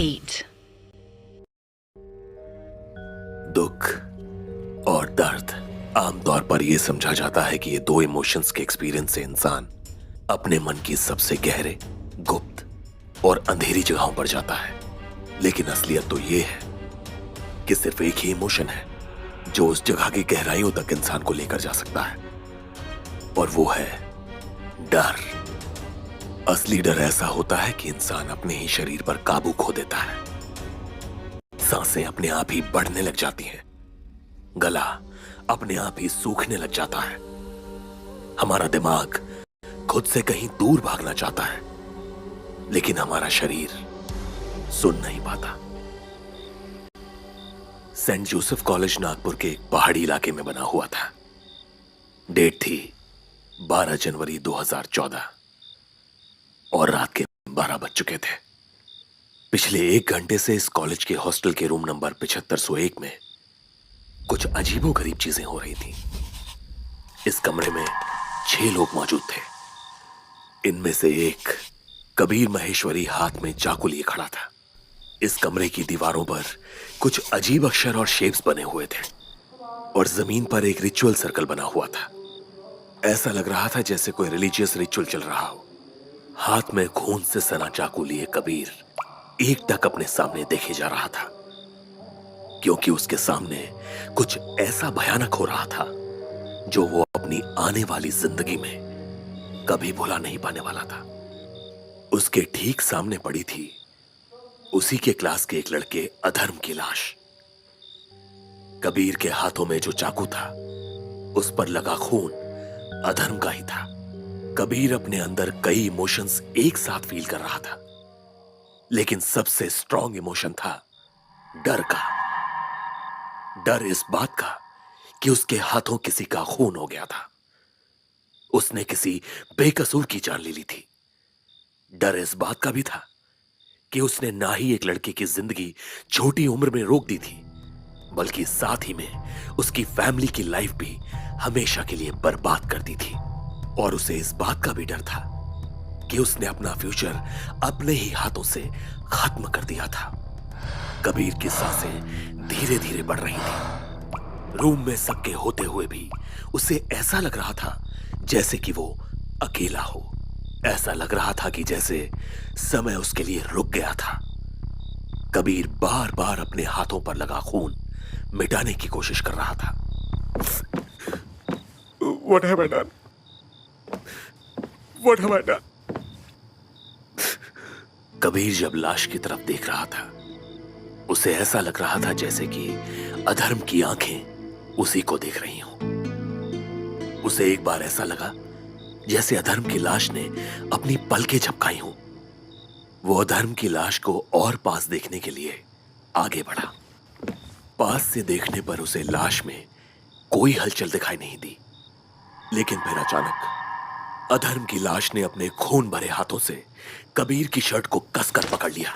8. दुख और दर्द आमतौर पर यह समझा जाता है कि ये दो इमोशंस के एक्सपीरियंस से इंसान अपने मन की सबसे गहरे, गुप्त और अंधेरी जगहों पर जाता है। लेकिन असलियत तो ये है कि सिर्फ एक ही इमोशन है जो उस जगह की गहराइयों तक इंसान को लेकर जा सकता है, और वो है डर। असली डर ऐसा होता है कि इंसान अपने ही शरीर पर काबू खो देता है। सांसें अपने आप ही बढ़ने लग जाती हैं, गला अपने आप ही सूखने लग जाता है, हमारा दिमाग खुद से कहीं दूर भागना चाहता है, लेकिन हमारा शरीर सुन नहीं पाता। सेंट जोसेफ कॉलेज नागपुर के एक पहाड़ी इलाके में बना हुआ था। डेट थी 12 जनवरी 2014 और रात के 12 बज चुके थे। पिछले 1 घंटे से इस कॉलेज के हॉस्टल के रूम नंबर 7501 में कुछ अजीबोगरीब चीजें हो रही थी। इस कमरे में 6 लोग मौजूद थे। इनमें से एक कबीर महेश्वरी हाथ में चाकू लिए खड़ा था। इस कमरे की दीवारों पर कुछ अजीब अक्षर और शेप्स बने हुए थे और जमीन पर एक रिचुअल सर्कल बना हुआ था। ऐसा लग रहा था जैसे कोई रिलीजियस रिचुअल चल रहा हो। हाथ में खून से सना चाकू लिए कबीर एकटक अपने सामने देखे जा रहा था, क्योंकि उसके सामने कुछ ऐसा भयानक हो रहा था जो वो अपनी आने वाली जिंदगी में कभी भुला नहीं पाने वाला था। उसके ठीक सामने पड़ी थी उसी के क्लास के एक लड़के अधर्म की लाश। कबीर के हाथों में जो चाकू था उस पर लगा खून अधर्म का ही था। कबीर अपने अंदर कई इमोशंस एक साथ फील कर रहा था, लेकिन सबसे स्ट्रॉन्ग इमोशन था डर का। डर इस बात का कि उसके हाथों किसी का खून हो गया था, उसने किसी बेकसूर की जान ले ली थी। डर इस बात का भी था कि उसने ना ही एक लड़के की जिंदगी छोटी उम्र में रोक दी थी, बल्कि साथ ही में उसकी फैमिली की लाइफ भी हमेशा के लिए बर्बाद कर दी थी। और उसे इस बात का भी डर था कि उसने अपना फ्यूचर अपने ही हाथों से खत्म कर दिया था। कबीर की सांसें धीरे धीरे बढ़ रही थी। रूम में सबके होते हुए भी उसे ऐसा लग रहा था जैसे कि वो अकेला हो। ऐसा लग रहा था कि जैसे समय उसके लिए रुक गया था। कबीर बार बार अपने हाथों पर लगा खून मिटाने की कोशिश कर रहा था। What have I done? What have I done? Kabir जब लाश की तरफ देख रहा था, उसे ऐसा लग रहा था जैसे कि अधर्म की आंखें उसी को देख रही हों। उसे एक बार ऐसा लगा जैसे अधर्म की लाश ने अपनी पलकें झपकाई हों। वो अधर्म की लाश को और पास देखने के लिए आगे बढ़ा। पास से देखने पर उसे लाश में कोई हलचल दिखाई नहीं दी, लेकिन फिर अचानक अधर्म की लाश ने अपने खून भरे हाथों से कबीर की शर्ट को कसकर पकड़ लिया।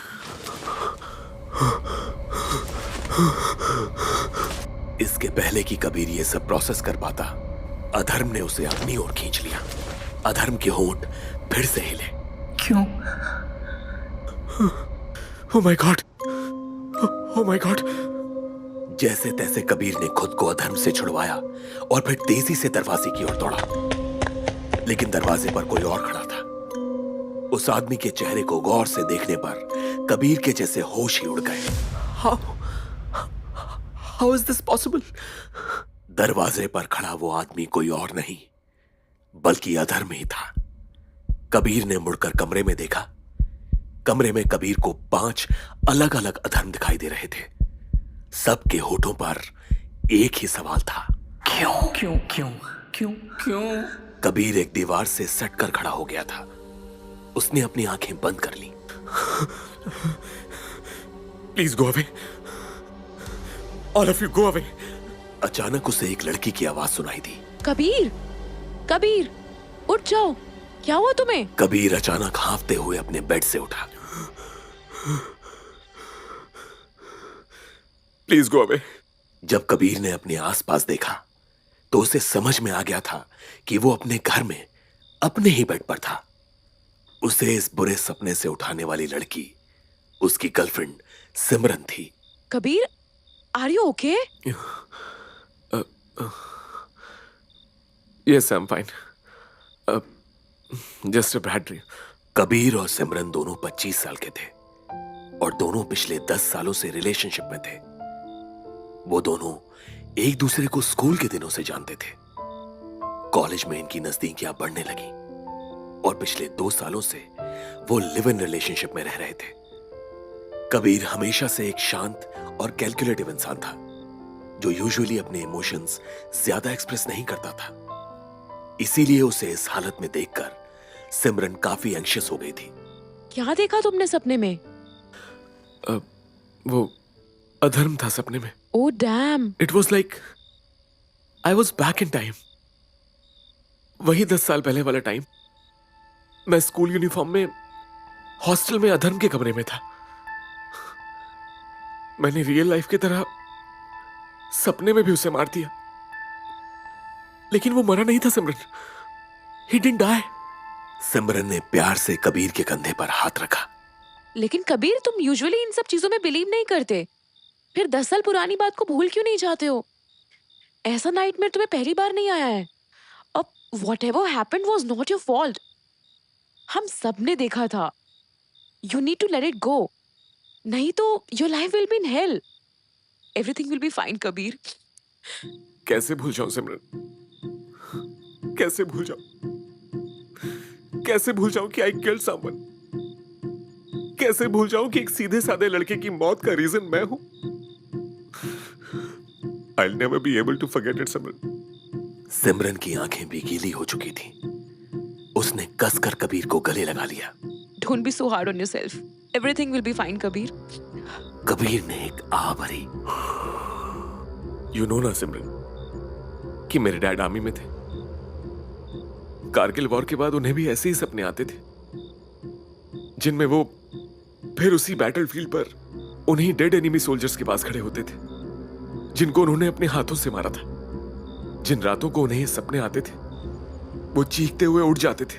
इसके पहले कि कबीर ये सब प्रोसेस कर पाता, अधर्म ने उसे अपनी ओर खींच लिया। अधर्म के होंठ फिर से हिले। क्यों? Oh my God! Oh my God! जैसे तैसे कबीर ने खुद को अधर्म से छुड़वाया और फिर तेजी से दरवाजे की ओर दौड़ा, लेकिन दरवाजे पर कोई और खड़ा था। उस आदमी के चेहरे को गौर से देखने पर कबीर के जैसे होश ही उड़ गए। How is this possible? दरवाजे पर खड़ा वो आदमी कोई और नहीं बल्कि अधर्म ही था। कबीर ने मुड़कर कमरे में देखा। कमरे में कबीर को 5 अलग अलग अधर्म दिखाई दे रहे थे। सबके होठों पर एक ही सवाल था, क्यों क्यों क्यों क्यों क्यों? कबीर एक दीवार से सटकर खड़ा हो गया था। उसने अपनी आंखें बंद कर ली। Please go away. All of you go away. अचानक उसे एक लड़की की आवाज सुनाई दी। कबीर, कबीर, उठ जाओ। क्या हुआ तुम्हें? कबीर अचानक हांफते हुए अपने बेड से उठा। Please go away. जब कबीर ने अपने आसपास देखा तो उसे समझ में आ गया था कि वो अपने घर में अपने ही बेड पर था। उसे इस बुरे सपने से उठाने वाली लड़की उसकी गर्लफ्रेंड सिमरन थी। Kabir, are you okay? Yes, I am fine. Just a bad dream. Kabir और सिमरन दोनों 25 साल के थे और दोनों पिछले 10 सालों से रिलेशनशिप में थे। वो दोनों एक दूसरे को स्कूल के दिनों से जानते थे। कॉलेज में इनकी नजदीकियां बढ़ने लगी और पिछले 2 सालों से वो लिव इन रिलेशनशिप में रह रहे थे। कबीर हमेशा से एक शांत और कैलकुलेटिव इंसान था जो यूजुअली अपने इमोशंस ज्यादा एक्सप्रेस नहीं करता था। इसीलिए उसे इस हालत में देखकर सिमरन काफी एंग्शियस हो गई थी। क्या देखा तुमने सपने में? वो अधर्म था सपने में। Oh damn. It was like I was back in time. वही 10 साल पहले वाला टाइम। मैं स्कूल यूनिफॉर्म में हॉस्टल में अधर्म के कमरे में था। मैंने रियल लाइफ की तरह सपने में भी उसे मार दिया, लेकिन वो मरा नहीं था सिमरन। He didn't die. सिमरन ने प्यार से कबीर के कंधे पर हाथ रखा। लेकिन कबीर, तुम यूजुअली इन सब चीजों में बिलीव नहीं करते, फिर 10 साल पुरानी बात को भूल क्यों नहीं जाते हो? ऐसा नाइटमेयर तुम्हें पहली बार नहीं आया है। अब whatever happened was not your fault. हम सब ने देखा था। You need to let it go, नहीं तो your life will be in hell. Everything will be fine Kabir. कैसे भूल जाऊं सिमरन? कैसे भूल जाऊं? कैसे भूल जाऊं कि आई किल्ड समवन? कैसे भूल जाऊं कि एक सीधे साधे लड़के की मौत का रीजन मैं हूं? I'll never be able to forget it, सिमरन। सिमरन की आंखें भी गीली हो चुकी थी। उसने कसकर कबीर को गले लगा लिया। Don't be so hard on yourself. Everything will be fine, Kabir. Kabir ने एक आह भरी। यू नो ना सिमरन कि मेरे डैड आर्मी में थे। कारगिल वॉर के बाद उन्हें भी ऐसे ही सपने आते थे जिनमें वो फिर उसी बैटलफील्ड पर उन्हीं डेड एनिमी सोल्जर्स के पास खड़े होते थे जिनको उन्होंने अपने हाथों से मारा था। जिन रातों को उन्हें ये सपने आते थे वो चीखते हुए उठ जाते थे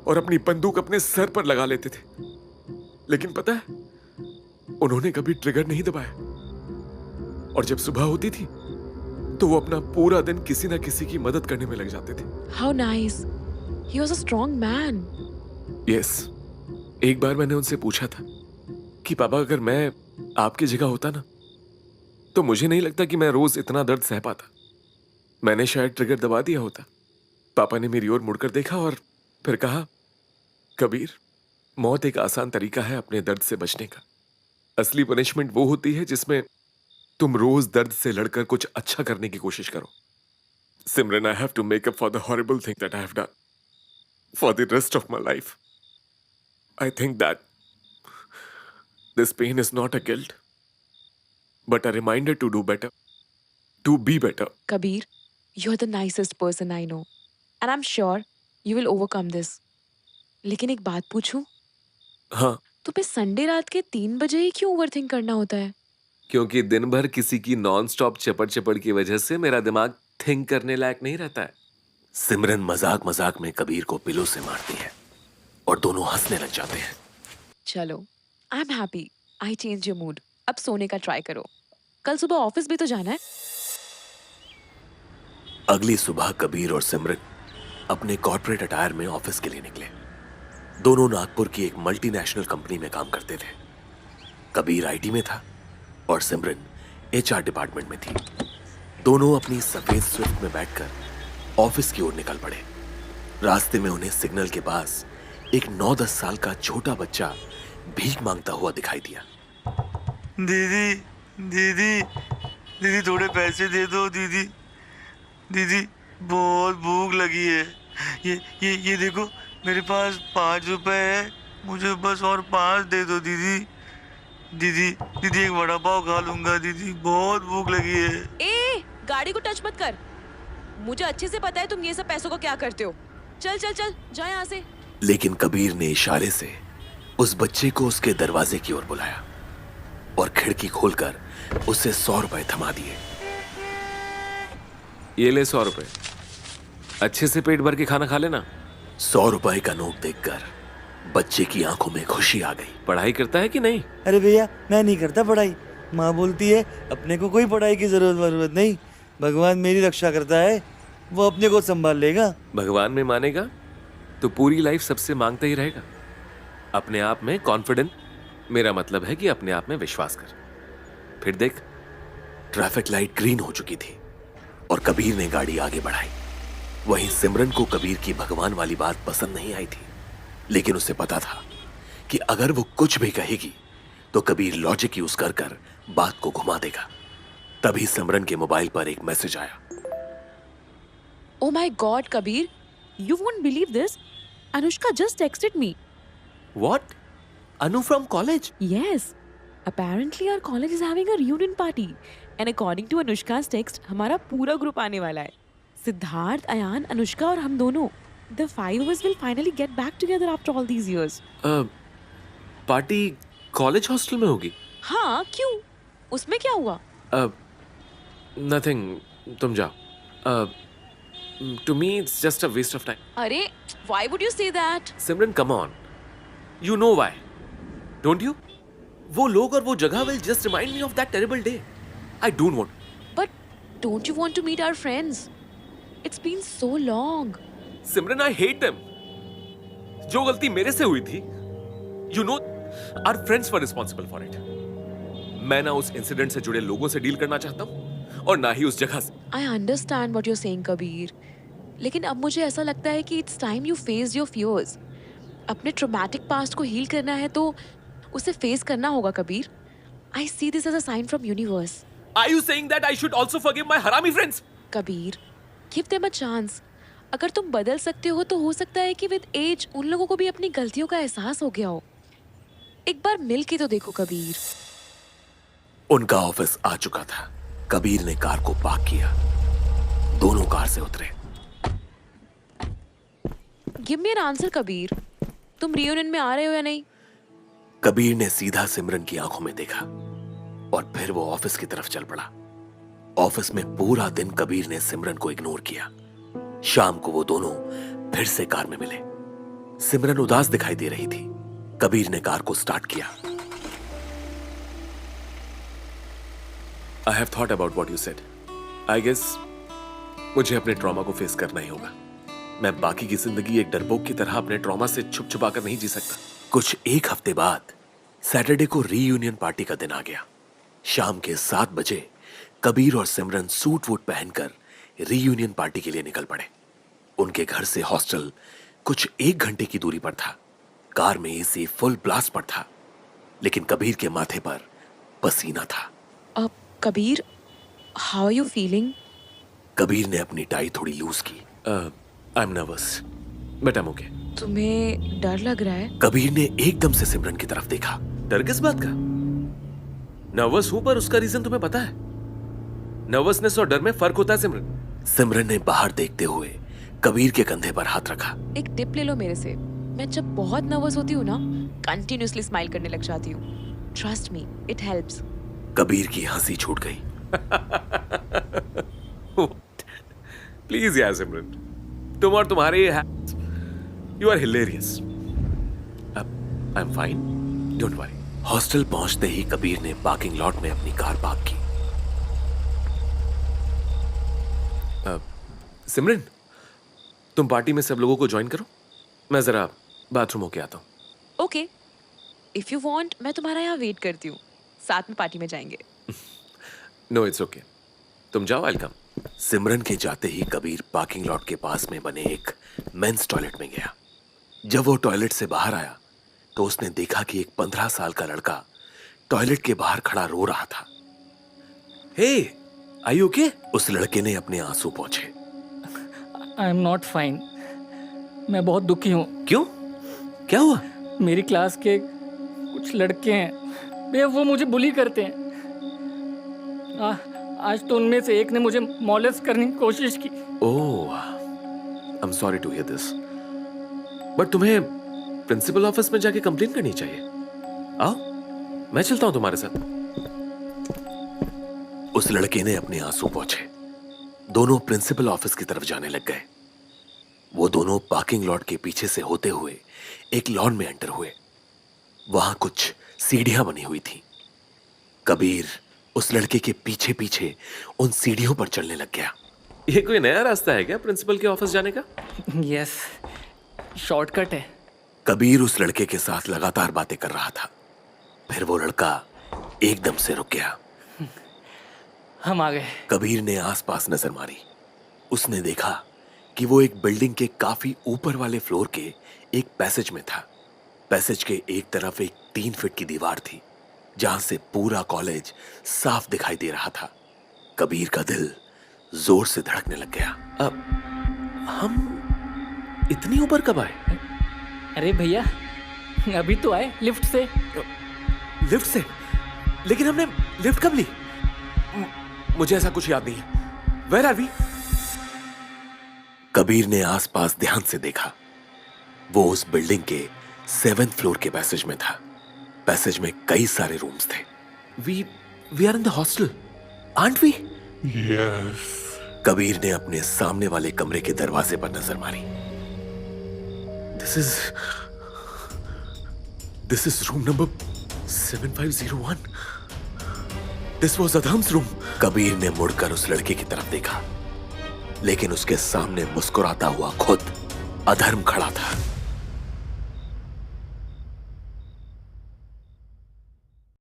और अपनी बंदूक अपने सर पर लगा लेते थे। लेकिन पता है, उन्होंने कभी ट्रिगर नहीं दबाया और जब सुबह होती थी तो वो अपना पूरा दिन किसी ना किसी की मदद करने में लग जाते थे। How nice. He was a strong man. Yes, एक बार मैंने उनसे पूछा था कि पापा, अगर मैं आपकी जगह होता ना तो मुझे नहीं लगता कि मैं रोज इतना दर्द सह पाता। मैंने शायद ट्रिगर दबा दिया होता। पापा ने मेरी ओर मुड़कर देखा और फिर कहा, कबीर, मौत एक आसान तरीका है अपने दर्द से बचने का। असली पनिशमेंट वो होती है जिसमें तुम रोज दर्द से लड़कर कुछ अच्छा करने की कोशिश करो। Simran, I have to make up for the horrible thing that I have done for the rest of my life. I think that this pain is not a guilt, but a reminder to do better, to be better. Kabir, you're the nicest person I know, and I'm sure you will overcome this. लेकिन एक बात पूछूं? हाँ, तुम्हें Sunday रात के 3 बजे ही क्यों ओवरथिंक करना होता है? क्योंकि दिन भर किसी की नॉन स्टॉप चपड़ चपड़ की वजह से मेरा दिमाग थिंक करने लायक नहीं रहता है। सिमरन मजाक मजाक में कबीर को पिलो से मारती है और दोनों हंसने लग जाते हैं। चलो, I am happy. I change your mood. अब सोने का ट्राई करो। कल सुबह ऑफिस भी तो जाना है। अगली सुबह कबीर और सिमरन अपने कॉर्पोरेट अटायर में ऑफिस के लिए निकले। दोनों नागपुर की एक मल्टीनेशनल कंपनी में काम करते थे। कबीर आईटी में था और सिमरन एचआर डिपार्टमेंट में थी। दोनों अपनी सफेद स्विफ्ट में बैठकर ऑफिस की ओर निकल पड़े। रास्ते में उन्हें सिग्नल के पास एक 9-10 साल का छोटा बच्चा भीख मांगता हुआ दिखाई दिया। दीदी दीदी दीदी थोड़े पैसे दे दो दीदी। दीदी बहुत भूख लगी है। ये देखो, मेरे पास 5 रुपए है, मुझे बस और 5 दे दो दीदी। दीदी दीदी एक वड़ा पाव खा लूंगा दीदी, बहुत भूख लगी है। ए, गाड़ी को टच मत कर। मुझे अच्छे से पता है तुम ये सब पैसों को क्या करते हो। चल चल चल, जा यहाँ से। लेकिन कबीर ने इशारे से उस बच्चे को उसके दरवाजे की ओर बुलाया और खिड़की खोलकर उसे 100 रुपए थमा दिए। ये ले 100 रुपए, अच्छे से पेट भर के खाना खा लेना। 100 रुपए का नोट देखकर बच्चे की आंखों में खुशी आ गई। पढ़ाई करता है कि नहीं? अरे भैया मैं नहीं करता पढ़ाई, माँ बोलती है अपने को कोई पढ़ाई की जरूरत नहीं, भगवान मेरी रक्षा करता है, वो अपने को संभाल लेगा। भगवान में मानेगा तो पूरी लाइफ सबसे मांगता ही रहेगा। अपने आप में कॉन्फिडेंट, मेरा मतलब है कि अपने आप में विश्वास कर। फिर देख। ट्रैफिक लाइट ग्रीन हो चुकी थी और कबीर ने गाड़ी आगे बढ़ाई। वहीं सिमरन को कबीर की भगवान वाली बात पसंद नहीं आई थी, लेकिन उसे पता था कि अगर वो कुछ भी कहेगी तो कबीर लॉजिक यूज कर कर बात को घुमा देगा। तभी सिमरन के मोबाइल पर एक मैसेज आया। Oh my God, Kabir, you won't believe this. Anushka just texted me. What? Anu from college? Yes. Apparently our college is having a reunion party. And according to Anushka's text, हमारा पूरा group आने वाला है। सिद्धार्थ, अयान, अनुष्का और हम दोनों। The five of us will finally get back together after all these years. Party college hostel में होगी? हाँ, क्यों? उसमें क्या हुआ? नथिंग, तुम जाओ। To me, it's just a waste of time. अरे, why would you say that? Simran, come on. You know why, don't you? वो लोग और वो जगह will just remind me of that terrible day. I don't want. But don't you want to meet our friends? It's been so long. Simran, I hate them. जो गलती मेरे से हुई थी, you know, our friends were responsible for it. मैं ना उस incident से जुड़े लोगों से डील करना चाहता हूँ और ना ही उस जगह से। I understand what you're saying, Kabir. लेकिन अब मुझे ऐसा लगता है कि it's time you faced your fears. अपने ट्रॉमेटिक पास्ट को हील करना है तो उसे फेस करना होगा, Kabir. I see this as a sign from universe. Are you saying that I should also forgive my harami friends? Kabir, give them a chance. अगर तुम बदल सकते हो तो हो सकता है कि विद एज उन लोगों को भी अपनी गलतियों का एहसास हो गया हो। एक बार मिल के तो देखो, कबीर। उनका ऑफिस आ चुका था। कबीर ने कार को पार्क किया। दोनों कार से उतरे। Give me an answer, Kabir. तुम रियूनियन में आ रहे हो या नहीं? कबीर ने सीधा सिमरन की आंखों में देखा और फिर वो ऑफिस की तरफ चल पड़ा। ऑफिस में पूरा दिन कबीर ने सिमरन को इग्नोर किया। शाम को वो दोनों फिर से कार में मिले। सिमरन उदास दिखाई दे रही थी। कबीर ने कार को स्टार्ट किया। I have thought about what you said. I guess मुझे अपने ट्रॉमा को फेस करना ही होगा। मैं बाकी की जिंदगी एक डरपोक की तरह अपने ट्रॉमा से छुप छुपा कर नहीं जी सकता। कुछ एक हफ्ते बाद सैटरडे को रीयूनियन पार्टी का दिन आ गया। शाम के 7 बजे कबीर और सिमरन सूट वूट पहनकर रीयूनियन पार्टी के लिए निकल पड़े। उनके घर से हॉस्टल कुछ 1 घंटे की दूरी पर था। कार में एसी फुल ब्लास्ट पर था, लेकिन कबीर के माथे पर पसीना था। अब Kabir, how are you feeling? Kabir ने अपनी टाई थोड़ी लूज की। I am nervous but I am okay. तुम्हें डर लग रहा है? कबीर ने एकदम से सिमरन की तरफ देखा। डर किस बात का? नर्वस हूं, पर उसका रीजन तुम्हें पता है। नर्वसनेस और डर में फर्क होता है, सिमरन। सिमरन ने बाहर देखते हुए कबीर के कंधे पर हाथ रखा। एक टिप ले लो मेरे से। मैं जब बहुत नर्वस होती हूँ ना, कंटिन्यूअसली स्माइल करने लग जाती हूँ। Trust me, it helps. Kabir की हंसी छूट गई। प्लीज यार सिमरन, तुम और तुम्हारे you are hilarious. I am fine, don't worry. Hostel पहुंचते ही कबीर ने पार्किंग लॉट में अपनी कार पार्क की। सिमरन, तुम पार्टी में सब लोगों को ज्वाइन करो। मैं जरा बाथरूम होके आता हूँ। ओके, इफ यू वांट मैं तुम्हारा यहाँ वेट करती हूँ। साथ में पार्टी में जाएंगे। नो इट्स ओके, तुम जाओ, आई विल कम। सिमरन के जाते ही कबीर पार्किंग लॉट के पास में बने एक मेंस टॉयलेट में गया। जब वो टॉयलेट से बाहर आया तो उसने देखा कि एक 15 साल का लड़का टॉयलेट के बाहर खड़ा रो रहा था। Hey, are you okay? उस लड़के ने अपने आंसू पोंछे। I am not fine. मैं बहुत दुखी हूँ। क्यों? क्या हुआ? मेरी क्लास के कुछ लड़के हैं, भैया वो मुझे बुली करते हैं। आज तो उनमें से एक ने मुझे मॉलेस्ट करने की कोशिश की। Oh, I am sorry to hear this. But तुम्हें प्रिंसिपल ऑफिस में जाके कंप्लेन करनी चाहिए। आओ, मैं चलता हूं तुम्हारे साथ। उस लड़के ने अपने आंसू पोंछे। दोनों प्रिंसिपल ऑफिस की तरफ जाने लग गए। वो दोनों पार्किंग लॉट के पीछे से होते हुए एक लॉन में एंटर हुए। वहां कुछ सीढ़ियां बनी हुई थी। कबीर उस लड़के के पीछे पीछे उन सीढ़ियों पर चलने लग गया। ये कोई नया रास्ता है क्या प्रिंसिपल के ऑफिस जाने का? यस, शॉर्टकट है। कबीर उस लड़के के साथ लगातार बातें कर रहा था। फिर वो लड़का एकदम से रुक गया। हम आ गए। कबीर ने आसपास नजर मारी। उसने देखा कि वो एक बिल्डिंग के काफी ऊपर वाले फ्लोर के एक पैसेज में था। पैसेज के एक तरफ एक 3 फीट की दीवार थी जहां से पूरा कॉलेज साफ दिखाई दे रहा था। कबीर का दिल जोर से धड़कने लग गया। हम इतनी ऊपर कब आए? अरे भैया, अभी तो आए लिफ्ट से। लिफ्ट से? लेकिन हमने लिफ्ट कब ली? मुझे ऐसा कुछ याद नहीं है। Where are we? कबीर ने आसपास ध्यान से देखा। वो उस बिल्डिंग के 7th फ्लोर के पैसेज में था। पैसेज में कई सारे रूम्स थे। We are in the hostel, aren't we? Yes. Kabir ने अपने सामने वाले कमरे के दरवाजे पर नजर मारी। This is room number 7501। This was Adharm's room. Kabir ने मुड़कर उस लड़के की तरफ देखा, लेकिन उसके सामने मुस्कुराता हुआ खुद अधर्म खड़ा था।